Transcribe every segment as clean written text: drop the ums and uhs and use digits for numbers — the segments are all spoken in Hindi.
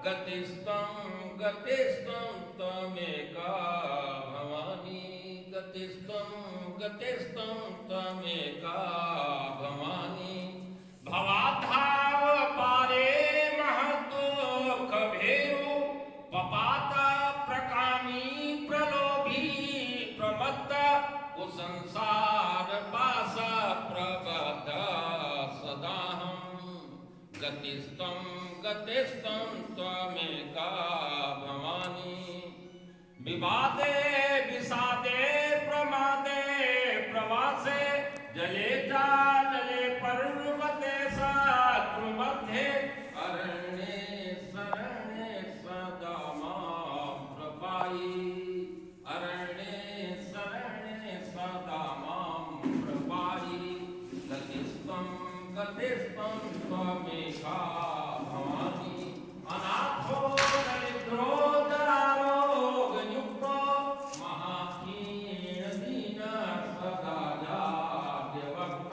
गतिस्त्वं त्वमेका भवानी गतिस्त्वं त्वमेका भवानी भवाधाव पारे महदुःख भेरु पपात प्रकामी प्रलोभी प्रमत्त कुसंसार पास प्रबद्ध सदाहं गतिस्त्वं त्वमेका भवानी विवादे विषादे प्रमादे प्रवासे जले चाले पर्वते शत्रु मध्ये अरण्ये शरण्ये सदा मां प्रपाहि अरण्ये शरण्ये सदा मां प्रपाहि गतिस्त्वं त्वमेका भवानी अनाथो दरिद्रो जरारोगयुक्तो महाहीन दीन सदा जाड्यवक्त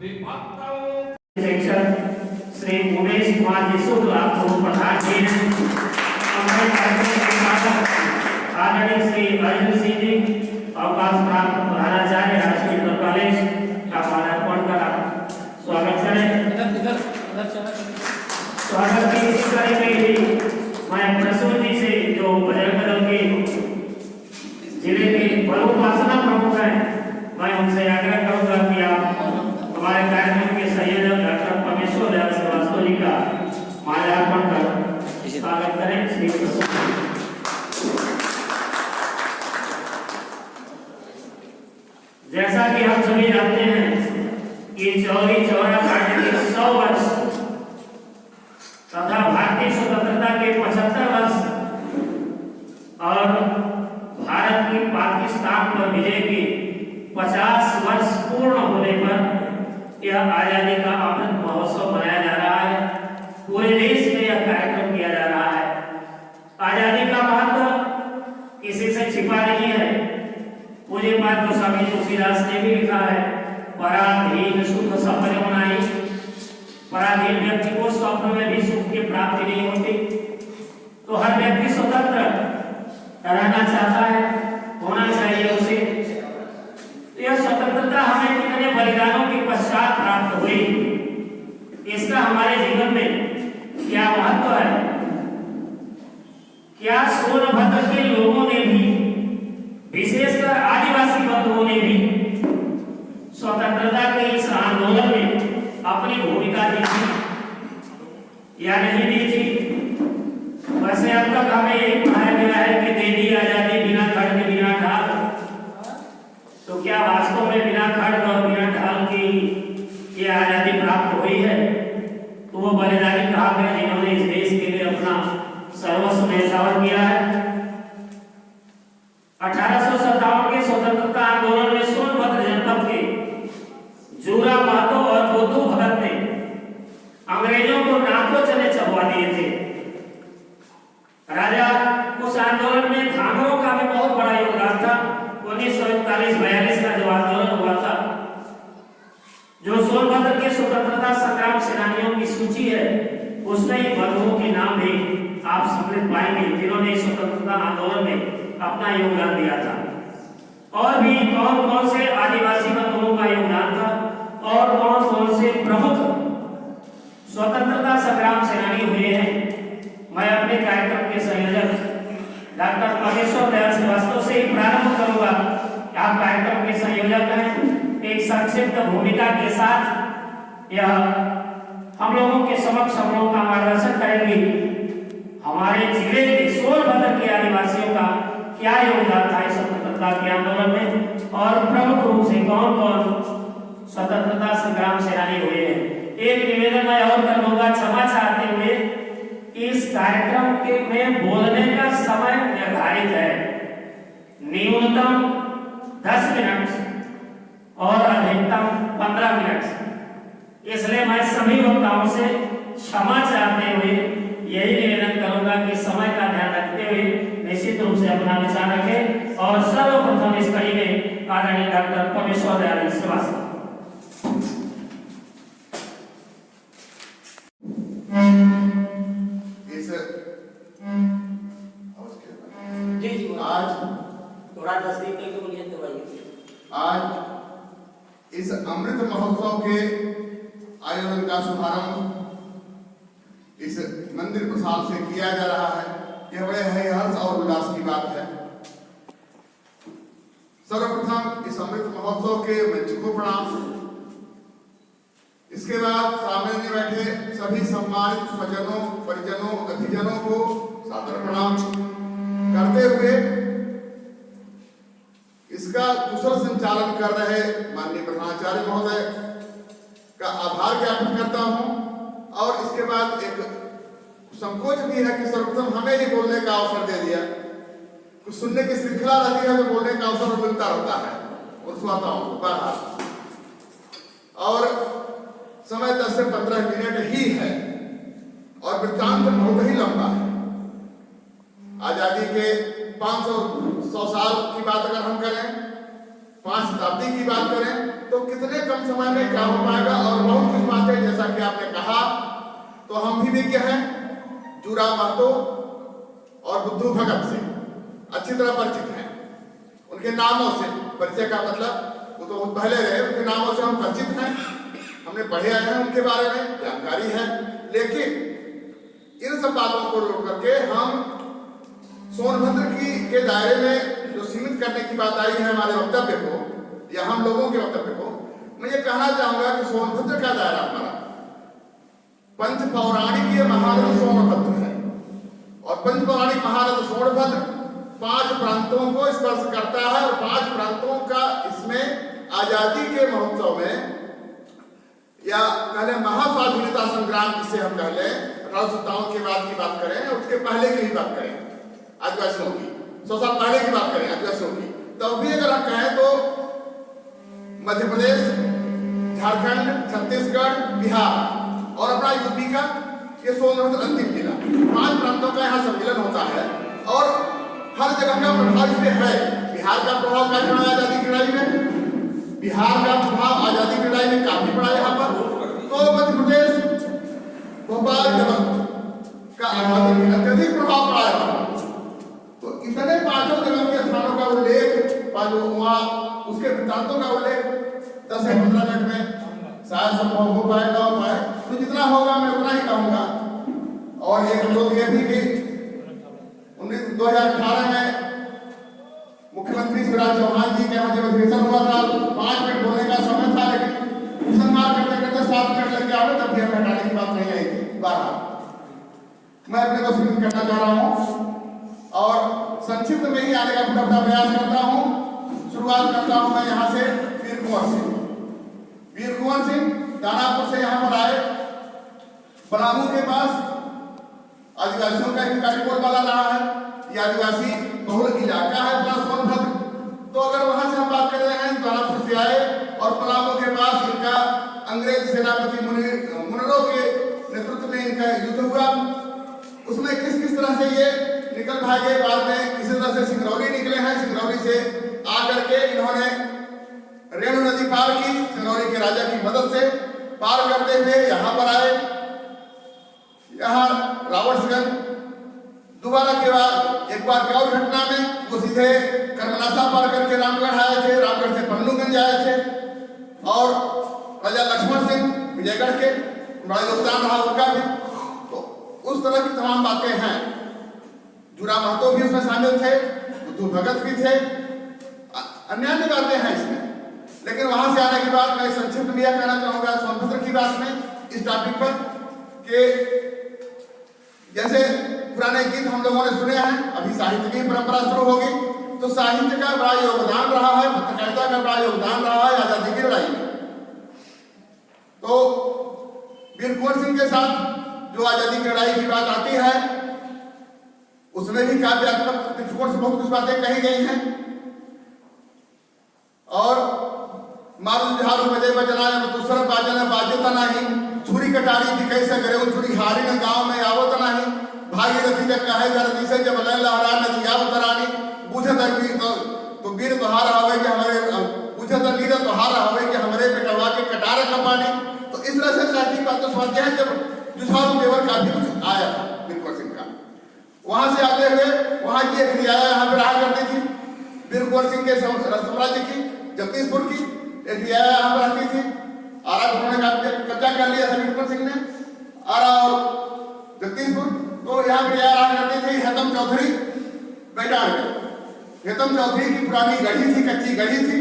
विभक्तो शिक्षक श्री उमेश कुमार जी शुक्ल आपको प्रधान जी हैं हमारे कार्यक्रम के संपादक आदरणीय श्री अर्जुन सिंह जी अवकाश प्राप्त प्रधानाचार्य राष्ट्रीय इंटर कॉलेज का माल्यार्पण करा स्वागत करें। स्वागत की इसी कड़ी में ही मैं प्रसून जी से जो बजरंग दल के जिले के बलोपासना प्रमुख हैं मैं उनसे आग्रह करूंगा कि आप हमारे कार्यक्रम के संयोजक डॉक्टर परमेश्वर दयाल श्रीवास्तव जी का माल्यार्पण कर स्वागत करें। श्री प्रसून जैसा कि हम सभी जानते हैं कि चौरी चौरा कांड के 100 वर्ष तथा भारतीय स्वतंत्रता के 75 वर्ष और भारत की पाकिस्तान पर विजय के 50 वर्ष पूर्ण होने पर यह आजादी का अमृत महोत्सव मनाया जा रहा है। पूरे देश में यह कार्यक्रम किया जा रहा है। आजादी का महत्व किसी से छिपा नहीं है। पूज्य पाद गोस्वामी तुलसीदास ने भी लिखा है पराधीन सुख सपने बनाई। पराधीन व्यक्ति को स्वप्न में भी सुख की प्राप्ति नहीं होती। तो हर व्यक्ति स्वतंत्र रहना चाहता है, होना चाहिए उसे। यह स्वतंत्रता हमें कितने बलिदानों के पश्चात प्राप्त हुई, इसका हमारे जीवन में क्या महत्व है। क्या सोनभद्र के लोगों ने भी, विशेषकर आदिवासी बंधुओं ने भी स्वतंत्रता के इस आंदोलन में अपनी भूमिका दी थी या नहीं दी थी। वैसे अब तक हमें यही पढ़ाया गया है कि दे दी आजादी बिना खड्ग बिना ढाल। तो क्या वास्तव में बिना खड्ग और बिना ढाल की ये आजादी प्राप्त हुई है? तो वो बलिदानी कहा गया जिन्होंने इस देश के लिए अपना सर्वस्व न्यौछावर किया है। 1857 के स्वतंत्रता आंदोलन में सोनभद्र जनपद के जूरा महतो और बुद्धू भगत ने अंग्रेजों को नाकों चले चबवा दिए थे। राजा उस आंदोलन में धांगरों का भी बहुत बड़ा योगदान था। 1941-42 का जो आंदोलन हुआ था, जो सोनभद्र के स्वतंत्रता संग्राम सेनानियों की सूची है उसमें इन बंधुओं के नाम भी आप सम्मिलित पाएंगे जिन्होंने स्वतंत्रता आंदोलन में अपना योगदान दिया था। और भी कौन कौन से आदिवासी बंधुओं का योगदान था और कौन कौन से प्रमुख स्वतंत्रता संग्राम सेनानी हुए हैं, मैं अपने कार्यक्रम के संयोजक डॉक्टर परमेश्वर दयाल श्रीवास्तव से ही प्रारंभ करूंगा। आप कार्यक्रम के संयोजक हैं। एक संक्षिप्त भूमिका के साथ यह हम लोगों के समक्ष हम लोगों का मार्गदर्शन करेंगे। हमारे जिले के सोनभद्र के आदिवासियों का क्या योगदान था इस स्वतंत्रता के आंदोलन में और प्रमुख रूप से कौन कौन स्वतंत्रता संग्राम सेनानी हुए हैं। एक निवेदन मैं और कर लूंगा क्षमा चाहते हुए, इस कार्यक्रम के में बोलने का समय निर्धारित है न्यूनतम 10 मिनट और अधिकतम 15 मिनट। इसलिए मैं सभी वक्ताओं से क्षमा चाहते हुए यही निवेदन करूंगा कि समय का ध्यान रखते हुए निश्चित रूप से अपना विचार रखें। और सर्वप्रथम इस कड़ी में आदरणीय डॉक्टर परमेश्वर दयाल श्रीवास्तव। इस आज थोड़ा नजदीक करके बोलिए तो भाई। आज इस अमृत महोत्सव के आयोजन का शुभारंभ इस मंदिर प्रसाद से किया जा रहा है। यह बड़े हर्ष और उल्लास की बात है। सर्वप्रथम इस अमृत महोत्सव के मंच को प्रणाम। इसके बाद सामने बैठे सभी सम्मानित स्वजनों, परिजनों, अतिजनों को सादर प्रणाम करते हुए इसका कुशल संचालन कर रहे माननीय प्रधानाचार्य महोदय का आभार ज्ञापित करता हूं। और इसके बाद एक संकोच भी है कि सर्वप्रथम हमें ही बोलने का अवसर दे दिया। कुछ सुनने की श्रृंखला रहती है तो बोलने का अवसर मिलता रहता है और श्रोताओं को बाहर। और समय 10 से 15 मिनट ही है और वृत्तांत बहुत ही लंबा है। आजादी के 500 साल की बात अगर हम करें, 5 शताब्दी की बात करें, तो कितने कम समय में क्या हो पाएगा। और बहुत कुछ बातें जैसा कि आपने कहा तो हम भी विज्ञ हैं। जूरा महतो और बुद्धू भगत से अच्छी तरह परिचित हैं। उनके नामों से परिचय का मतलब वो तो बहुत पहले रहे, उनके नामों से हम परिचित हैं, हमने पढ़े आए हैं, उनके बारे में जानकारी है। लेकिन इन सब बातों को जोड़ करके हम सोनभद्र के दायरे में जो सीमित करने की बात आई है हमारे वक्तव्य को या हम लोगों के वक्तव्य को, मैं ये कहना चाहूंगा कि सोनभद्र का दायरा हमारा पंच पौराणिक महारथ सोनभद्र है। और पंच पौराणिक महारथ सोनभद्र 5 प्रांतों को स्पर्श करता है और 5 प्रांतों का इसमें आजादी के महोत्सव में या कहले महास्वाधीनता संग्राम जिसे हम कह लें 1857 के बाद की बात करें, उसके पहले की भी बात करें, आदिवासियों की 100 साल पहले की बात करें आदिवासियों की, तब भी अगर हम कहें तो मध्य प्रदेश, झारखंड, छत्तीसगढ़, बिहार और अपना यूपी का ये सोनभद्र अंतिम जिला, 5 प्रांतों का यहाँ सम्मिलन होता है। और हर जगह का प्रभाव इसमें है। बिहार का प्रभाव काफी बड़ा आजादी की लड़ाई में, बिहार का प्रभाव आजादी की लड़ाई में काफी बड़ा यहाँ पर। तो मध्य प्रदेश, भोपाल, जबलपुर का अत्यधिक प्रभाव पड़ा है। तो इतने 5 जगह के स्थानों का उल्लेख, वहाँ उसके वृत्तांतों का उल्लेख 10 से 15 मिनट में शायद संभव हो पाए ना हो पाए, तो जितना होगा मैं उतना ही कहूंगा। और एक लोग ये भी कि 2018 में मुख्यमंत्री शिवराज चौहान जी के यहाँ जब अधिवेशन हुआ था 5 मिनट बोलने का समय था, लेकिन उपसंहार करते करते 7 मिनट लग गया, तब भी हमें हटाने की बात नहीं आई थी। बारह मैं अपने को सीमित करना चाह रहा हूँ और संक्षिप्त में ही आने का पूरा प्रयास करता हूँ। शुरुआत करता हूँ मैं यहाँ से वीर कुंवर सिंह। वीर कुंवर सिंह दानापुर से यहाँ पर आए। पलामू के पास आदिवासियों का एक कार्यक्रम वाला रहा है। ये आदिवासी बहुल इलाका है अपना सोनभद्र। तो अगर वहां से हम बात कर रहे हैं, दानापुर से आए और पलामू के पास इनका अंग्रेज सेनापति मुनरो के नेतृत्व में इनका युद्ध हुआ। उसमें किस किस तरह से ये निकल भागे, बाद में किसी तरह से सिंगरौली निकले हैं। सिंगरौली से आकर के इन्होंने रेणु नदी पार की, सिंगरौली के राजा की मदद से पार करते हुए यहाँ पर आए। यहाँ रावणगंज दोबारा के बाद एक बार और घटना में वो सीधे कर्मनासा पार करके रामगढ़ आए थे, रामगढ़ से पन्नूगंज आए थे। और राजा लक्ष्मण सिंह विजयगढ़ के बड़ा योगदान रहा उनका भी। तो उस तरह की तमाम बातें हैं। जूरा महतो भी उसमें शामिल थे, बुद्धू भगत भी थे, अन्य बातें हैं इसमें। लेकिन वहां से आने के बाद मैं संक्षिप्त में यह कहना चाहूंगा सोनभद्र की बात में इस टॉपिक पर कि जैसे पुराने गीत हम लोगों ने सुने हैं, अभी साहित्य की परंपरा शुरू होगी, तो साहित्य का बड़ा योगदान रहा है, पत्रकारिता का बड़ा योगदान रहा है आजादी की लड़ाई में। तो वीर कुंवर सिंह के साथ जो आजादी की लड़ाई की बात आती है, उसमें भी काव्यात्मक दृष्टिकोण से बहुत कुछ बातें कही गई हैं। और मारू झारू बजे बजनाए दूसरा बाजन बाजता नहीं, छुरी कटारी दिखे से करे छुरी हारी न गांव में आवत नहीं, भागीरथी जब कहे धरती से जब लय लहरा नदी आवत रानी, बुझत वीर तो वीर तोहार हवे कि हमारे बुझत वीर तोहार हवे कि हमारे पेटवा के कटार कपानी। तो इस तरह से साथी बात तो समझते हैं। जब जुझारू देवर काफी कुछ आया था वीर कुंवर सिंह का। वहां से आते करते हुए वहां की एक रियाया यहाँ पे रहा करती थी, वीर कुंवर सिंह के साम्राज्य की, जगदीशपुर की एक रियाया यहाँ पर रहती थी। आरा को उन्होंने कब्जा कर लिया था वीर कुंवर सिंह ने, आरा और जगदीशपुर। तो यहाँ पे रियाया रहा करती थी हेतम चौधरी बैठाड़ में। हेतम चौधरी की पुरानी गढ़ी थी, कच्ची गढ़ी थी।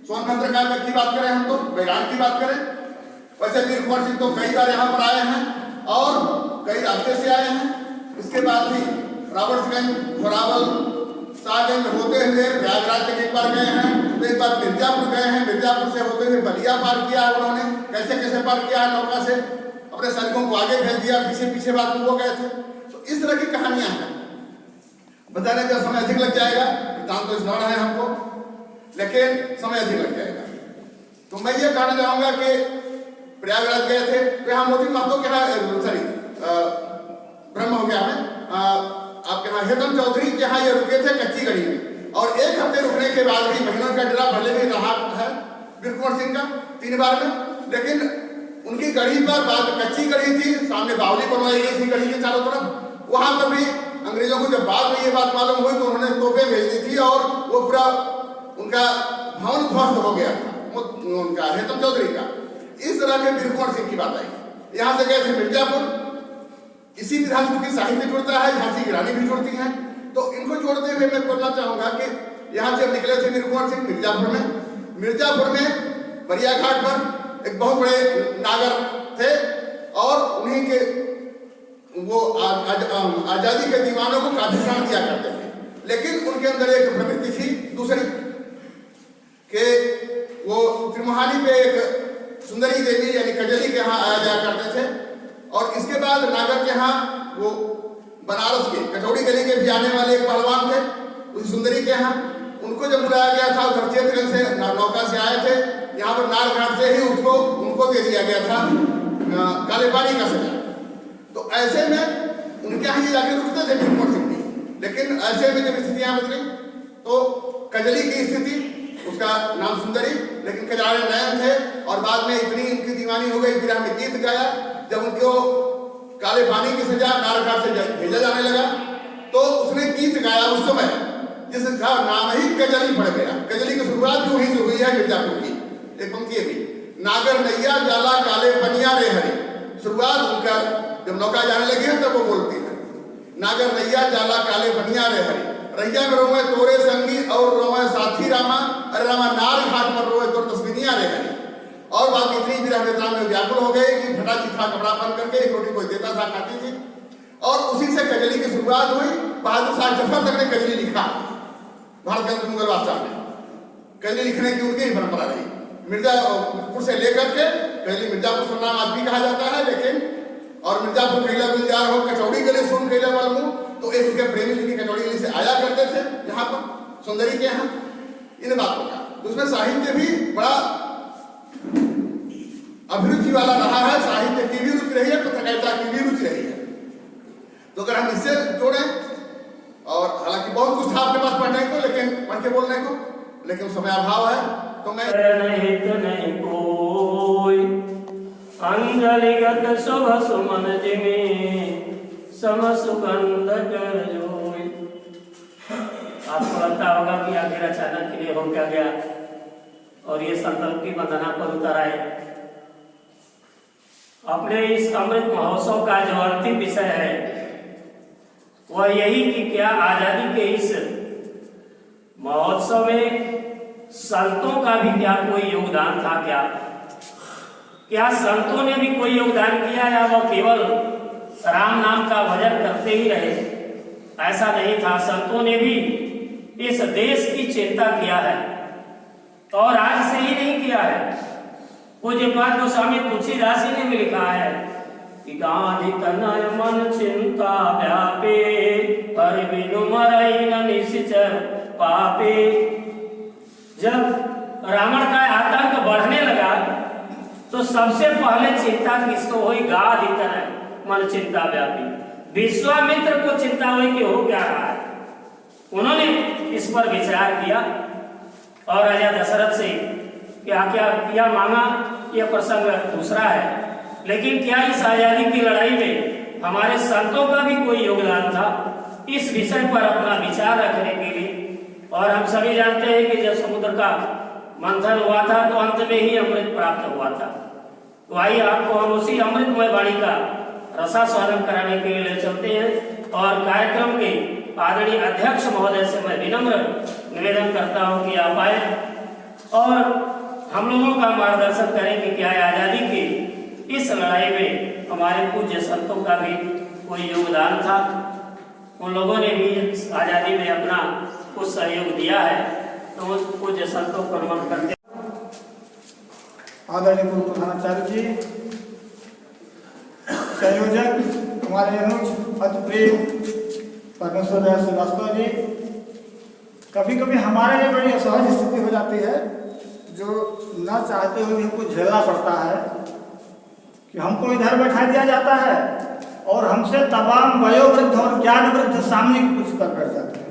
सोनभद्र का की बात करें हम तो बैरान की बात करें। वैसे वीर कुंवर सिंह तो कई बार यहाँ पर आए हैं और कई रास्ते से आए हैं। इसके बाद भी रावर्ट्सगंज, घोरावल, शाहगंज होते हुए प्रयागराज तक एक बार गए हैं, तो एक बार मिर्जापुर गए हैं। मिर्जापुर से होते हुए बलिया पार किया है उन्होंने। कैसे कैसे पार किया है, नौका से अपने सैनिकों को आगे भेज दिया, पीछे पीछे बात वो गए थे। तो इस तरह की कहानियां हैं। बताने का समय अधिक लग जाएगा, वृत्तांत तो स्मरण है हमको, लेकिन समय अधिक लग जाएगा। तो मैं ये कहना चाहूंगा कि प्रयागराज गए थे तो यहाँ मोती महतो के यहाँ ब्रह्म हो गया हमें आपके यहाँ हेतम चौधरी के यहाँ ये रुके थे कच्ची गढ़ी में। और एक हफ्ते रुकने के बाद भी महीनों का डेरा पहले भी रहा है वीर कुंवर सिंह का 3 बार में। लेकिन उनकी गढ़ी पर बाद कच्ची गढ़ी थी, सामने बावली बनवाई गई थी गढ़ी के चारों तरफ। वहां पर भी अंग्रेजों को जब बाद में ये बात मालूम हुई तो उन्होंने तोपें भेज दी थी और वो पूरा उनका भवन ध्वस्त हो गया था उनका हेतम चौधरी का। इस तरह के वीर कुंवर सिंह की बात आई। यहाँ से गए थे मिर्जापुर। इसी तरह चूंकि साहित्य जुड़ता है, झांसी की रानी भी जुड़ती हैं, तो इनको जोड़ते हुए मैं बोलना चाहूंगा कि यहाँ से निकले थे वीर कुंवर सिंह मिर्जापुर में बरिया घाट पर एक बहुत बड़े नागर थे और उन्हीं के वो आजादी के दीवानों को काफी शान दिया करते थे। लेकिन उनके अंदर एक प्रवृत्ति थी दूसरी कि वो त्रिमोहानी पे एक सुंदरी देवी यानी कजली के यहाँ आया जाया करते थे। और इसके बाद नागर के यहाँ वो बनारस के कचौड़ी गली के भी आने वाले एक पहलवान थे, उस सुंदरी के यहाँ उनको जब बुलाया गया था, उधर चेतगंज से नौका से आए थे, यहाँ पर नारघाट से ही उनको दे दिया गया था काले पानी का सजा। तो ऐसे में उनके यहाँ ये जाके रुकते थे वीर कुंवर सिंह भी। लेकिन ऐसे में जब स्थितियां बदली तो कजली की स्थिति, उसका नाम सुंदरी, लेकिन कजरारे नयन थे। और बाद में इतनी उनकी दीवानी हो गई, फिर हमने गीत गाया जब उनको काले पानी की सजा नारघाट से भेजा जाने लगा तो उसने गीत गाया उस समय जिसका नाम ही कजली पड़ गया। कजली की शुरुआत जो वहीं से हुई है मिर्जापुर की। एक पंक्ति भी नागर नैया जाला काले पनिया रे हरी, शुरुआत उनका जब नौका जाने लगी है तब वो बोलती है नागर नैया जाला काले पनिया रे हरी, रैया में रोवे तोरे संगी और रोवे साथी रामा, अरे रामा नार घाट पर रोवे तो तस्वीनिया रे हरी। और बात इतनी विरह वेदना में व्याकुल हो गए कि फटा चिट्ठा कपड़ा पहन करके एक रोटी कोई देता था, खाती थी। और उसी से कजली की शुरुआत हुई। बहादुर शाह जफर तक ने कजली लिखा भारत के मुगल बादशाह में। कजली लिखने की उनकी ही परंपरा रही। मिर्जापुर से लेकर के कजली मिर्जापुर का नाम आज भी कहा जाता है। लेकिन और मिर्जापुर कैला गुलजार हो कचौड़ी गली सुन कैला वालू, तो एक उनके प्रेमी जी की कचौड़ी गली से आया करते थे यहाँ पर सुंदरी के यहाँ। इन बातों का तो उसमें साहित्य भी बड़ा अभिरुचि वाला रहा है। साहित्य की भी रुचि रही है, पत्रकारिता की भी रुचि रही है। तो अगर हम इससे जोड़ें, और हालांकि बहुत कुछ था आपके पास पढ़ने को, लेकिन पढ़ के बोलने को, लेकिन समय अभाव है तो मैं नहीं कोई अंजलिगत शुभ सुमन जिमे सम सुगंध कर जोई। आपको लगता होगा कि आखिर अचानक के लिए हो क्या गया और ये संतों की वंदना पर उतर आए। अपने इस अमृत महोत्सव का जो अंतिम विषय है वह यही कि क्या आजादी के इस महोत्सव में संतों का भी क्या कोई योगदान था? क्या संतों ने भी कोई योगदान किया या वह केवल राम नाम का भजन करते ही रहे? ऐसा नहीं था। संतों ने भी इस देश की चिंता किया है और आज से ही नहीं किया है। पूज्यपाद गोस्वामी तुलसीदास जी ने भी लिखा है कि गांधी तनय मन चिंता व्यापे पर बिनु मरई न निश्चर पापे। जब रावण का आतंक बढ़ने लगा तो सबसे पहले चिंता किसको हुई? गांधी तनय मन चिंता व्यापी। विश्वामित्र को चिंता हुई कि हो क्या रहा है। उन्होंने इस पर विचार किया और राजा दशरथ से क्या क्या किया मांगा, यह प्रसंग दूसरा है। लेकिन क्या इस आजादी की लड़ाई में हमारे संतों का भी कोई योगदान था? इस विषय पर अपना विचार रखने के लिए। और हम सभी जानते हैं कि जब समुद्र का मंथन हुआ था तो अंत में ही अमृत प्राप्त हुआ था। तो आइए आपको हम उसी अमृतमय वाणी का रसास्वादन कराने के लिए ले चलते हैं। और कार्यक्रम के आदरणीय अध्यक्ष महोदय से मैं विनम्र निवेदन करता हूं कि आप आए और हम लोगों का मार्गदर्शन करें कि क्या है आजादी की इस लड़ाई में हमारे पूज्य संतों का भी कोई योगदान था। उन लोगों ने भी इस आजादी में अपना कुछ सहयोग दिया है, तो उस पूज्य संतों को नमन करते। आदरणीय गुरु प्रधानाचार्य जी, संयोजक हमारे अनुज अति प्रिय परमेश्वर दयाल श्रीवास्तव जी, कभी कभी हमारे लिए बड़ी असहज स्थिति हो जाती है जो न चाहते हुए हमको झेलना पड़ता है कि हमको इधर बैठा दिया जाता है और हमसे तमाम वयोवृद्ध और ज्ञान वृद्ध सामने कुछ कर बैठ जाते हैं।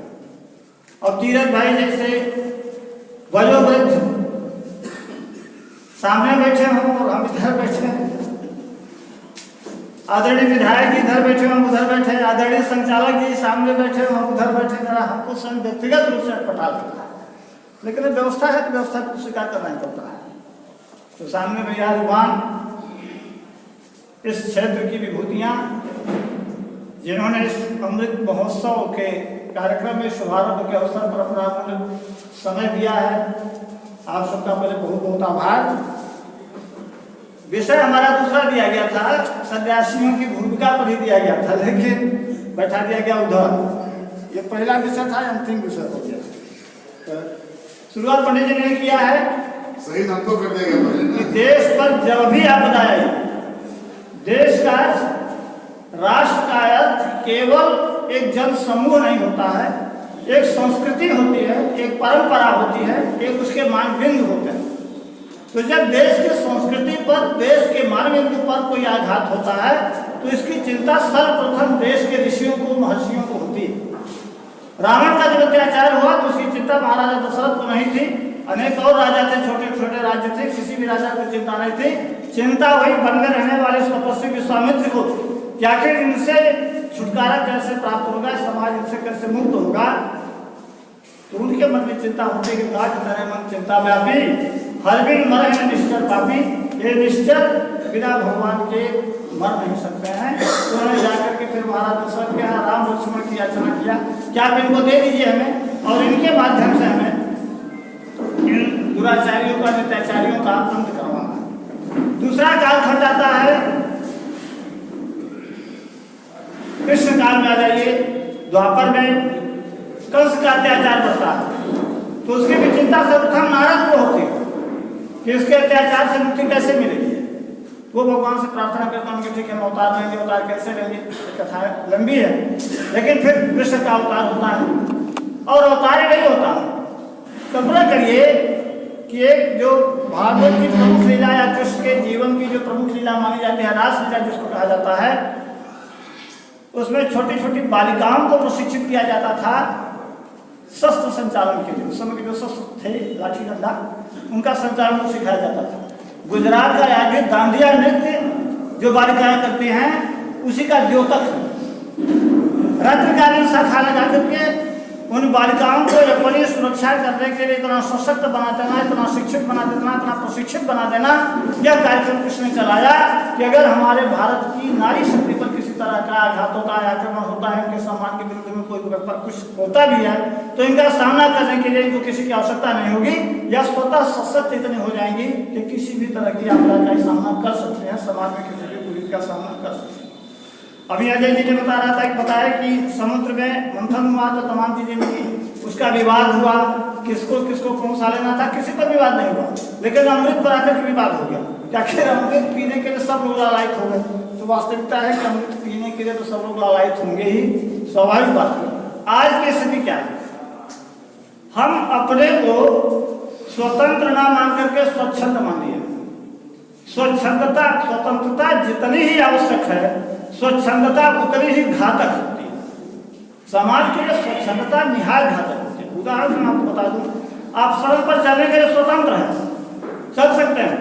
और तीरथ भाई जैसे वयोवृद्ध सामने बैठे हों और हम इधर बैठे हैं, आदरणीय विधायक जी इधर बैठे हम उधर बैठे, आदरणीय संचालक जी सामने बैठे हम उधर बैठे, जरा हमको स्वयं व्यक्तिगत रूप से पटा देता है, लेकिन व्यवस्था है तो व्यवस्था को स्वीकार करना ही पड़ता है। तो सामने विराजमान इस क्षेत्र की विभूतियां जिन्होंने इस अमृत महोत्सव के कार्यक्रम में शुभारंभ के अवसर पर अपना समय दिया है, आप सबका पहले बहुत बहुत आभार। विषय हमारा दूसरा दिया गया था, सन्यासियों की भूमिका पर ही दिया गया था, लेकिन बैठा दिया गया उधर। ये पहला विषय था, अंतिम विषय हो गया। शुरुआत पंडित जी ने किया है, सही हमको कर देगा कि देश पर जब भी आपदा आई, देश का राष्ट्र का अर्थ केवल एक जन समूह नहीं होता है, एक संस्कृति होती है, एक परंपरा होती है, एक उसके मानबिंदु होते हैं। तो जब देश की संस्कृति पर, देश के मानबिंदु पर कोई आघात होता है तो इसकी चिंता सर्वप्रथम देश के ऋषियों को, महर्षियों को होती है। रावण का जब अत्याचार हुआ तो उसकी चिंता महाराजा दशरथ को नहीं थी, अनेक और राजा थे, छोटे छोटे राज्य थे, किसी भी राजा को चिंता नहीं थी। चिंता हुई वन में रहने वाले तपस्वी विश्वामित्र को कि आखिर इनसे छुटकारा कैसे प्राप्त होगा, समाज इनसे कैसे मुक्त होगा। तो उनके मन में चिंता होती कि आज मेरे मन चिंता व्यापी, हर बिन मरे निश्चर पापी, ये निश्चर बिना भगवान के मर नहीं सकते हैं। तो उन्होंने जाकर के फिर महाराज दशरथ के यहाँ राम लक्ष्मण की याचना किया कि आप इनको दे दीजिए हमें, और इनके माध्यम से हमें इन दुराचारियों का, अत्याचारियों का अंत करवाना है। दूसरा कालखंड आता है कृष्ण काल में। आ जाइए, द्वापर में कंस का अत्याचार बढ़ता है तो उसकी भी चिंता सर्वप्रथम नारद को होती है कि इसके अत्याचार से मुक्ति कैसे मिलेगी। वो भगवान से प्रार्थना करता हूँ कि ठीक है हम अवतार लेंगे, अवतार कैसे लेंगे, कथा लंबी है, लेकिन फिर कृष्ण का अवतार होता है और अवतार ही नहीं होता। कल्पना करिए कि एक जो भागवत की प्रमुख लीला या कृष्ण के जीवन की जो प्रमुख लीला मानी जाती है, रास लीला जिसको कहा जाता है, उसमें छोटी छोटी बालिकाओं को प्रशिक्षित किया जाता था शस्त्र संचालन के लिए। उस समय के जो शस्त्र थे, लाठी डंडा, उनका संचालन को सिखाया जाता था। गुजरात का आगे दांडिया नृत्य जो बालिकाएं करती हैं उसी का द्योतक रात्रिकालीन शाखा लगा करके उन बालिकाओं को अपनी सुरक्षा करने के लिए इतना सशक्त बना देना, इतना शिक्षित बना देना, इतना प्रशिक्षित बना देना, यह कार्यक्रम कृष्ण ने चलाया कि अगर हमारे भारत की नारी शक्ति पर किसी तरह का आघात होता है, आक्रमण होता है, उनके सम्मान के विरुद्ध में कोई कुछ होता भी है तो इनका सामना करने के लिए इनको किसी की आवश्यकता नहीं होगी, या स्वतः सशक्त इतने हो जाएंगी कि किसी भी तरह की आपदा का सामना कर सकते हैं, समाज में किसी भी बुरी का सामना कर सकते हैं। अभी अजय जी ने बताया कि समुद्र में मंथन हुआ तो तमाम चीजें मिली, उसका विवाद हुआ, किसको कौन सा लेना था, किसी पर विवाद नहीं हुआ, लेकिन अमृत पर आकर के विवाद हो गया कि आखिर अमृत पीने के लिए सब लोग लालायित हो गए। तो वास्तविकता है कि अमृत पीने के लिए तो सब लोग लालायित होंगे ही, स्वाभाविक बात है। आज की स्थिति क्या है, हम अपने को स्वतंत्र ना मान करके स्वच्छंद मान लिया। स्वतंत्रता जितनी ही आवश्यक है, स्वच्छंदता उतनी ही घातक होती है। समाज के लिए स्वच्छंदता निहायत घातक होती है। उदाहरण मैं आपको बता दूं, आप सड़क पर चलने के लिए स्वतंत्र हैं, चल सकते हैं,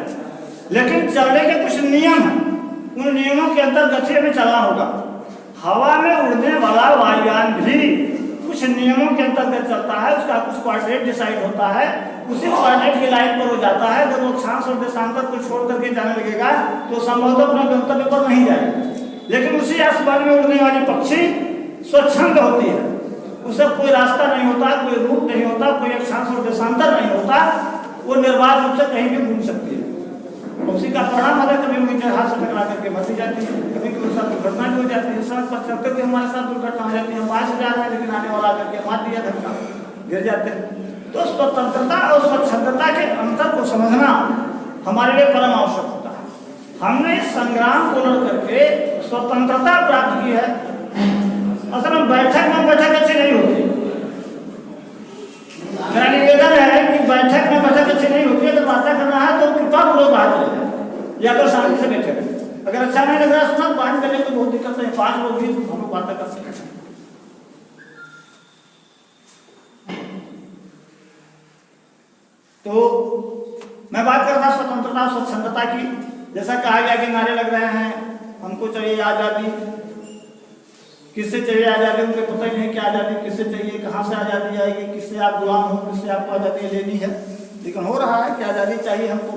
लेकिन चलने के कुछ नियम हैं, उन नियमों के अंतर्गत ही हमें चलना होगा। हवा में उड़ने वाला वायुयान भी कुछ नियमों के अंतर्गत चलता है, उसका कुछ कोऑर्डिनेट डिसाइड होता है, उसी कोऑर्डिनेट की लाइन पर वो जाता है। जब वो अक्षांश और देशांतर को छोड़ करके जाने लगेगा तो संभवतः अपने गंतव्य पर नहीं जाएगा। लेकिन उसी आसमान में उड़ने वाली पक्षी स्वच्छंद होती है, उसे कोई रास्ता नहीं होता, कोई रूट नहीं होता, कोई अक्षांश और देशांतर नहीं होता, वो निर्बाध रूप से कहीं भी घूम सकती है। उसी का परिणाम है कभी उनके जहाज से टकरा करके मर जाती है, कभी कभी साथ दुर्घटना भी हो जाती है। सड़क पर चलते हुए हमारे साथ दुर्घटना हो जाती है, हम पास जा रहे हैं लेकिन आने वाला करके मार दिया, धक्का गिर जाते हैं। तो स्वतंत्रता और स्वच्छंदता के अंतर को समझना हमारे लिए परम आवश्यक होता है। हमने इस संग्राम को लड़ करके स्वतंत्रता प्राप्त की है। असल में बैठक अच्छी नहीं होती। मेरा निवेदन है कि बैठक अच्छी नहीं होती है। अगर वार्ता करना है तो कृपा पूर्वक बाहर चले जाए या तो शांति से बैठे रहे। अगर अच्छा नहीं लग रहा सुना बाहर करने तो बहुत दिक्कत है, 5 लोग भी हम लोग वार्ता कर सकते हैं। तो मैं बात कर रहा स्वतंत्रता स्वच्छंदता की। जैसा कहा गया कि नारे लग रहे हैं, हमको चाहिए आज़ादी, किससे चाहिए आज़ादी, उनको पता ही नहीं कि आज़ादी किससे चाहिए, कहाँ से आज़ादी आएगी, किससे आप गुलाम हो, किससे आपको आज़ादी लेनी है। लेकिन हो रहा है कि आज़ादी चाहिए हमको।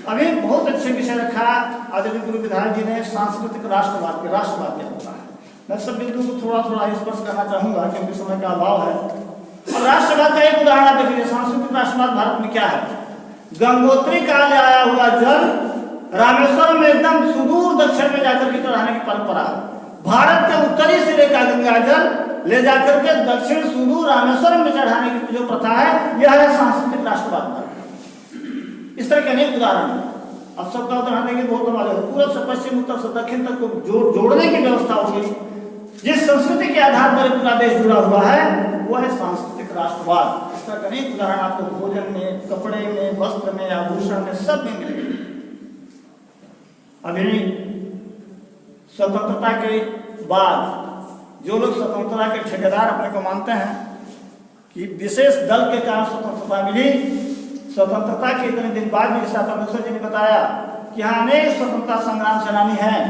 अभी बहुत अच्छे विषय रखा आदरणीय गुरु विधायक जी ने, सांस्कृतिक राष्ट्रवाद के राष्ट्रवाद क्या होता है। मैं सब बिंदु को थोड़ा थोड़ा स्पर्श करना चाहूँगा क्योंकि समय का अभाव है। और राष्ट्रवाद का एक उदाहरण आप देखिए, सांस्कृतिक राष्ट्रवाद भारत में क्या है। गंगोत्री काल में आया हुआ जल रामेश्वरम में एकदम सुदूर दक्षिण में जाकर के चढ़ाने की परंपरा है। भारत के उत्तरी सिरे का गंगा जल ले जाकर के दक्षिण सुदूर रामेश्वरम में चढ़ाने की जो प्रथा है, यह है सांस्कृतिक राष्ट्रवाद। इस तरह के अनेक उदाहरण हैं। अब सबका उदाहरण देंगे बहुत लंबा है। पूर्व से पश्चिम, उत्तर से दक्षिण तक को जोड़ने की व्यवस्था हो गई। जिस संस्कृति के आधार पर पूरा देश जुड़ा हुआ है वो है सांस्कृतिक राष्ट्रवाद। इसका अनेक उदाहरण आपको भोजन में, कपड़े में, वस्त्र में, आभूषण में, सब में मिलेंगे। अभी स्वतंत्रता के बाद जो लोग स्वतंत्रता के ठेकेदार अपने को मानते हैं कि विशेष दल के कारण स्वतंत्रता मिली, स्वतंत्रता के इतने दिन बाद भी जैसा प्रोफेसर जी ने बताया कि यहाँ अनेक स्वतंत्रता संग्राम सेनानी हैं।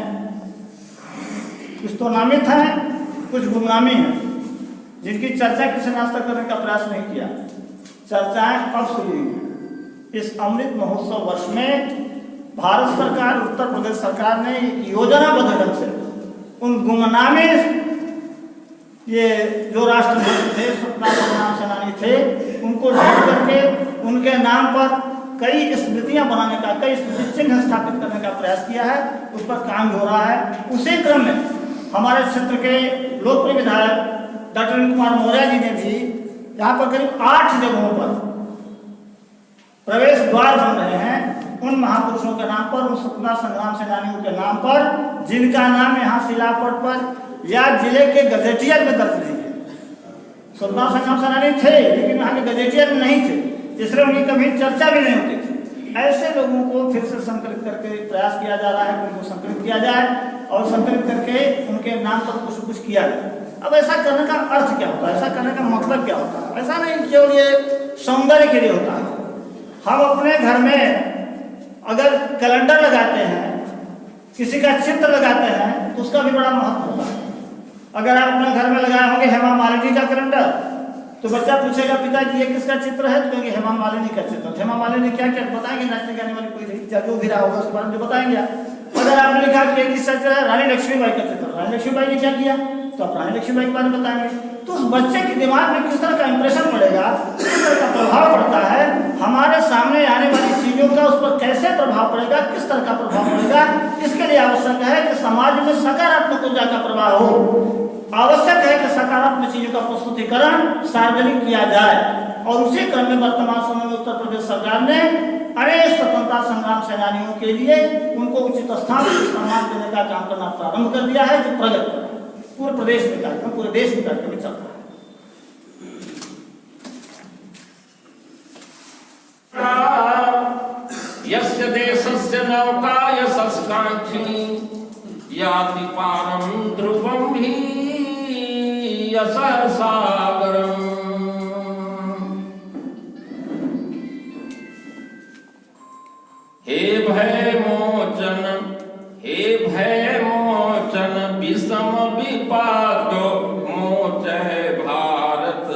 कुछ तो नामित हैं, कुछ गुमनामी हैं, जिनकी चर्चा किसी ने आज तक करने का प्रयास नहीं किया। चर्चाएं अब शुरू हुई। इस अमृत महोत्सव वर्ष में भारत सरकार, उत्तर प्रदेश सरकार ने योजनाबद्ध ढंग से उन गुमनामी ये जो राष्ट्रभक्त थे, स्वतंत्रता संग्राम सेनानी थे, उनको ढूंढ करके उनके नाम पर कई स्मृतियां बनाने का, कई स्मृति चिन्ह स्थापित करने का प्रयास किया है। उस पर काम हो रहा है। उसी क्रम में हमारे क्षेत्र के लोकप्रिय विधायक डॉक्टर अनिल कुमार मौर्य जी ने भी यहाँ पर करीब 8 जगहों पर प्रवेश द्वार बन रहे हैं उन महापुरुषों के नाम पर, उन स्वतंत्रता संग्राम सेनानियों के नाम पर, जिनका नाम यहाँ शिलापट पर या जिले के गजेटियर में दर्ज नहीं है। स्वतंत्रता संग्राम सेनानी थे लेकिन यहाँ के गजेटियर में नहीं थे, इसलिए उनकी कभी चर्चा भी नहीं होती थी। ऐसे लोगों को फिर से संकलित करके प्रयास किया जा रहा है कि उनको संकलित किया जाए और संकलित करके उनके नाम पर कुछ किया जाए। अब ऐसा करने का अर्थ क्या होता है, ऐसा करने का मतलब क्या होता है? ऐसा नहीं केवल ये सौंदर्य के लिए होता है। हम अपने घर में अगर कैलेंडर लगाते हैं, किसी का चित्र लगाते हैं तो उसका भी बड़ा महत्व होता है। अगर आप अपने घर में लगाए होंगे हेमा मालिनी का कैलेंडर तो बच्चा पूछेगा पिताजी ये किसका चित्र है, तो कहेंगे हेमा मालिनी का चित्र। हेमा मालिनी क्या क्या बताएंगे, नाचने गाने वाली कोई जो भी रहा होगा उसके बारे में जो बताएंगे। अगर आपने लिखा कि किस चित्र है, रानी लक्ष्मीबाई का चित्र, रानी लक्ष्मीबाई ने क्या किया तो आप रानी लक्ष्मीबाई के बारे में बताएंगे। तो उस बच्चे के दिमाग में किस तरह का इंप्रेशन पड़ेगा, किस तरह का प्रभाव पड़ता है, हमारे सामने आने वाली चीजों का उस पर कैसे प्रभाव पड़ेगा, किस तरह का प्रभाव पड़ेगा, इसके लिए आवश्यक है कि समाज में सकारात्मक ऊर्जा का प्रवाह हो। आवश्यक है कि सकारात्मक चीजों का प्रस्तुतिकरण सार्वजनिक किया जाए। और उसी क्रम में वर्तमान समय में उत्तर प्रदेश सरकार ने अनेक स्वतंत्रता संग्राम सेनानियों के लिए उनको उचित स्थान सम्मान देने का काम करना प्रारंभ कर दिया है, जो प्रगति कर रहा है। पूरे प्रदेश में कार्यक्रम, पूरे देश में कार्यक्रम चल रहा है। यस्य देशस्य नौका यशस्कांक्षी याति पारं ध्रुवं हि यशः सागरम्। हे भय मोचन विषम विपाद्यो मोचे भारत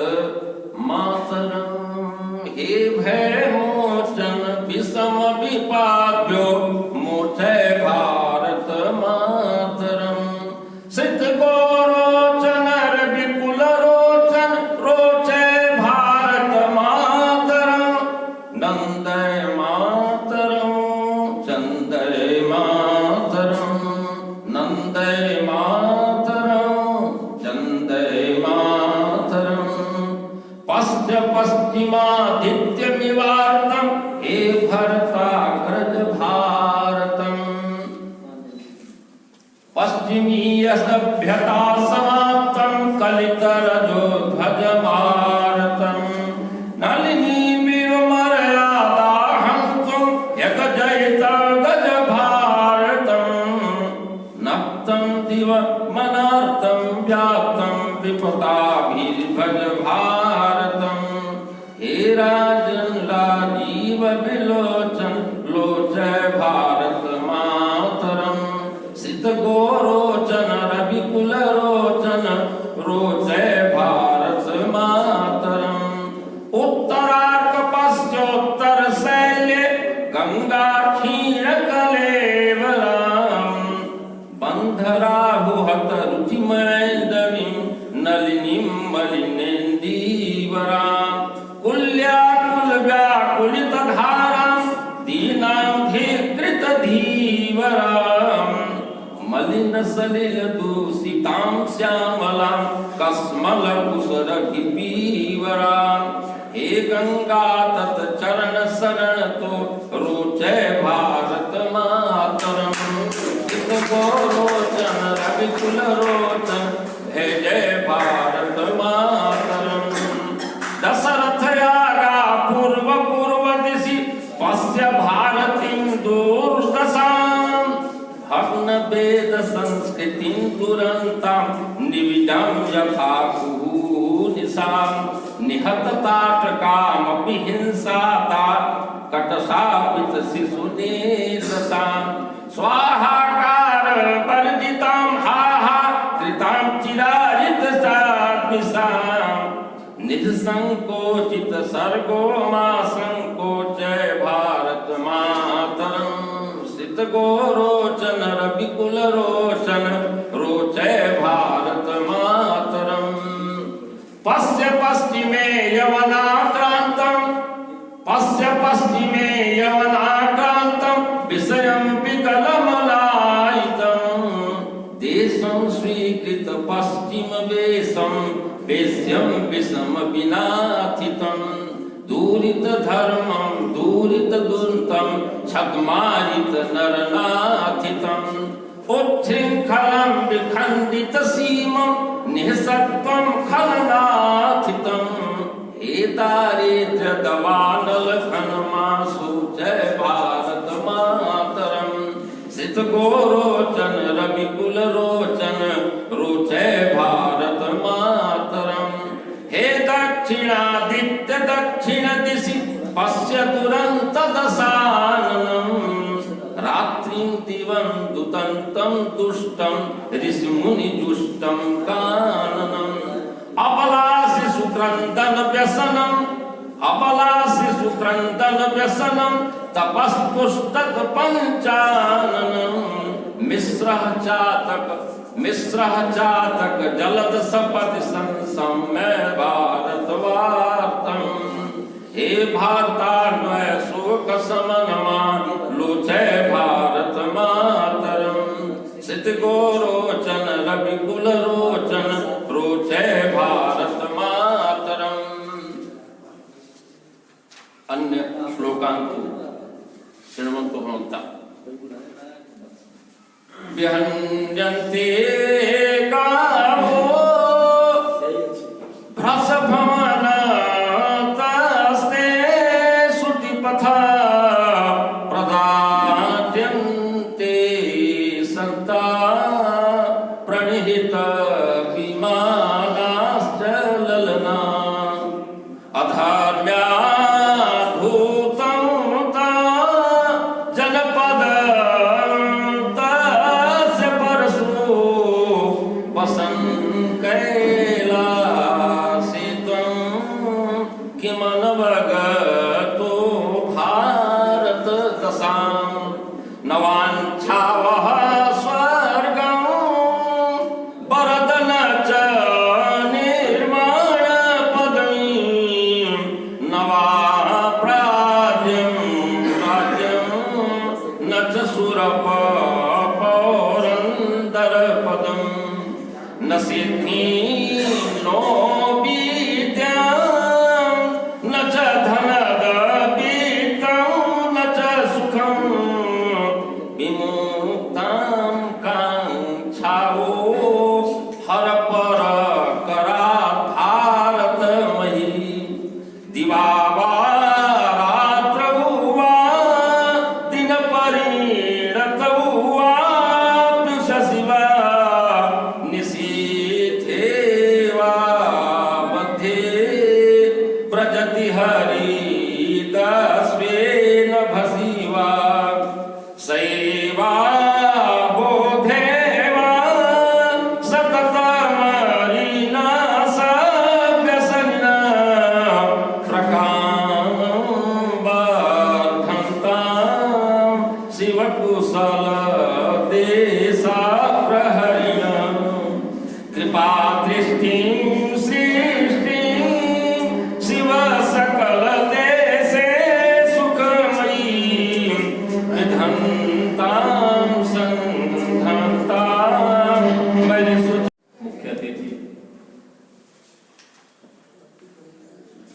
मातरम। हे भय मोचन विषम विपाद्यो मोचे भारत मातरम। सिद्ध गोरोचन विपुल रोचन रोचे भारत मातरम। नंदय मातरम चंदय मातरम। नंदय मातरम चंदय मातरम। पश्च पश्चिमादित्यमिवार्तं हे भरताग्रज भारतम। पश्चिमीय सभ्यता समाप्तं कलितरजो ध्वज भारतम। नलिनी मर्यादा हंतुं यकजयिता गज भारतम। नक्तं दिव मनार्तं व्याप्तं विपदाभिर्भज भारतम। हे राजन राजीव विलोचन लोचय भारत मातरम। सित गोरोचन रविकुल रोचन रोचय भारत मातरम। उत्तरार्क पश्चोत्तर शैले गंगा क्षीण कलेवरम। बंधराहुहत रुचिमैदवीं नलिनीं मलिनेन्दीवरां। कुल्याकुल व्याकुलित धारां दीनां धीकृत धीवरां। मलिन सलिल दूषितां श्यामलां कस्मल कुसर पीवरां। हे गंगा तत चरण शरण तो रोचय भारत मातरम। सित गोरोचन रविकुल रोचन हे जय भारत मातरम। दशरथ यागा पूर्व पूर्व दिशि पश्य भारतीं दुर्दशां। भग्न वेद संस्कृतिं दुरन्तां निविडां यथा कुनिशां। निहत ताटकामपि हिंसाता कटशापित शिशुनिर्दशां। स्वाहाकार वर्जितां हाहा कृतां चिराजित सात्विषां। निज संकोचित सर्गो मा संकोचय भारत मातरम। सित गोरोचन रविकुल रोचन रोचय भारत मातरम। पश्य पश्चिमे यवनाक्रांतं पश्य पश्चिमे यवनाक्रांतं विषयं विकलमलायितं। देशं स्वीकृत पश्चिम वेशं वेश्यं विषम विनाथितं। दूरित धर्मं दूरित दुर्तं छद्मारित नरनाथितं। उच्छृंखलं विखंडित सीमं निःसत्त्वं खलनाथितं। हे दारिद्र्य दवानल घनमाशुचय भारत मातरम। सित गोरोचन रविकुल रोचन रोचय भारत मातरम। हे दक्षिणादित्य दक्षिण दिशि पश्य दुरंत दशाननम्। रात्रिं दिवं दुतन्तं दुष्टं ऋषिमुनि जुष्टं काननम्। अबला शिशुक्रन्दन व्यसनं अबला शिशुक्रन्दन व्यसनं तपस्तुष्टक पंचाननम्। मिश्रः चातक जलद सपति संसम्य भारतवार्तम्। हे भारतान्वय शोक समनमान लोचय भारत मातरम। सित गोरोचन रविकुल रोचन रोचय भारत मातरम। अन्य श्लोकांतु शृण्वन्तु भवन्तः। विहन्यन्ते कामो भ्रशभमनतस्ते सुटिपथा प्रदाद्यन्ते सन्ता प्रणिहित विमानाश्च ललना। अधार्म्याधूतं जनपद तस्य परशु वसन् कैलासित्वं किमनवगतो भारत दशां नवाञ्छावः स्वर्गं वरदन च निर्माणपदवीं नवाप्राज्यं राज्यं न च सुरपौरन्दरपदं न सिद्धिं नो विद्यां न च धनदपीतं न च सुखं विमुक्तां काङ्क्षाओ हरपर करात् भारतमयी दिवा वा रात्रौ वा दिनपरिणतौ वाप्युषसि वा निशीथे वा मध्ये व्रजति हरितस्वेन भसि वा सैवा बोधे वा सततमरिणा सव्यसनिना प्रकाम्बर्धन्तां शिवकुशल देशा प्रहरिणा कृपादृष्टिं सृष्टिं शिव सकल देशे सुखमयीं विधन्तां संधन्तां मुख्य अतिथि